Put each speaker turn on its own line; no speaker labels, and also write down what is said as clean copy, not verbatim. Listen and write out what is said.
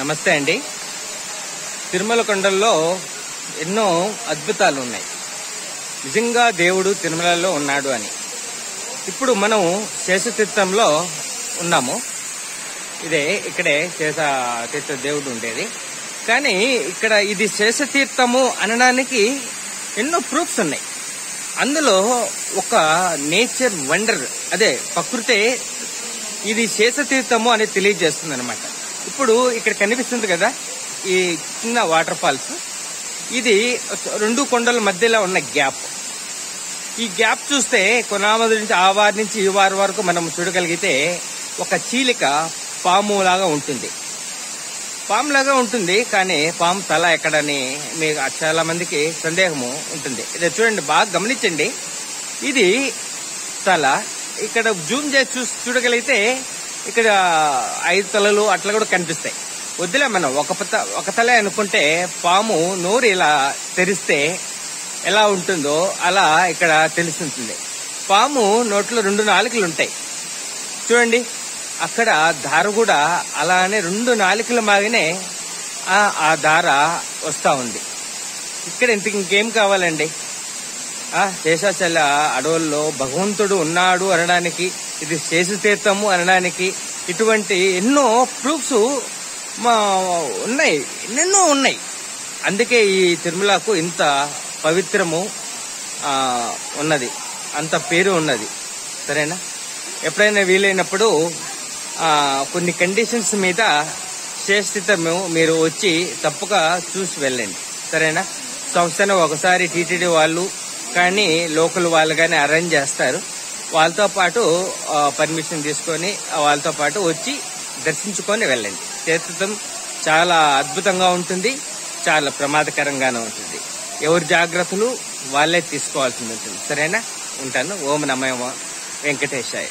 నమస్తే అండి. తిరుమల కొండల్లో ఎన్నో అద్భుతాలు ఉన్నాయి. నిజంగా దేవుడు తిరుమలలో ఉన్నాడు అని. ఇప్పుడు మనం శేషతీర్థంలో ఉన్నాము. ఇక్కడే శేషతీర్థ దేవుడు ఉండేది. కానీ ఇక్కడ ఇది శేషతీర్థము అనడానికి ఎన్నో ప్రూఫ్స్ ఉన్నాయి. అందులో ఒక నేచర్ వండర్, అదే ప్రకృతే ఇది శేషతీర్థము అని తెలియజేస్తుంది అనమాట. ఇప్పుడు ఇక్కడ కనిపిస్తుంది కదా ఈ చిన్న వాటర్ ఫాల్స్, ఇది రెండు కొండల మధ్యలో ఉన్న గ్యాప్. ఈ గ్యాప్ చూస్తే కొనామది నుంచి ఆ వారి నుంచి ఈ వారి వరకు మనం చూడగలిగితే ఒక చీలిక పాములాగా ఉంటుంది. కానీ పాము తల ఎక్కడని మీకు చాలా మందికి సందేహము ఉంటుంది. ఇది చూడండి, బాగా గమనించండి. ఇది తల. ఇక్కడ జూమ్ చేసి చూడగలిగితే ఇక్కడ 5 తలలు అట్లా కూడా కనిపిస్తాయి. వద్దులే, మనం ఒక తలే అనుకుంటే పాము నోరు ఇలా తెరిస్తే ఎలా ఉంటుందో అలా ఇక్కడ తెలుస్తుంటుంది. పాము నోట్లో 2 నాలుకలు ఉంటాయి చూడండి. అక్కడ దార కూడా అలానే 2 నాలుకల మాగానే ఆ దార వస్తా ఉంది. ఇక్కడ ఇంకేం కావాలండి? శేషాచల అడవుల్లో భగవంతుడు ఉన్నాడు అనడానికి, ఇది శేషతీర్థము అనడానికి ఇటువంటి ఎన్నో ప్రూఫ్స్ ఎన్నెన్నో ఉన్నాయి. అందుకే ఈ తిరుమలకు ఇంత పవిత్రము ఉన్నది, అంత పేరు ఉన్నది. సరేనా? ఎప్పుడైనా వీలైనప్పుడు కొన్ని కండిషన్స్ మీద శేషతీర్థము మీరు వచ్చి తప్పక చూసి వెళ్ళండి. సరేనా? సంస్థను ఒకసారి టీటీడీ వాళ్ళు కానీ లోకల్ వాళ్ళు కానీ అరేంజ్ చేస్తారు. వాళ్ళతో పాటు పర్మిషన్ తీసుకొని వాళ్ళతో పాటు వచ్చి దర్శించుకొని వెళ్ళండి. శేషతీర్థం చాలా అద్భుతంగా ఉంటుంది, చాలా ప్రమాదకరంగానే ఉంటుంది. ఎవరి జాగ్రత్తలు వాళ్ళే తీసుకోవాల్సి ఉంటుంది. సరేనా? ఉంటాను. ఓం నమో వెంకటేశాయ.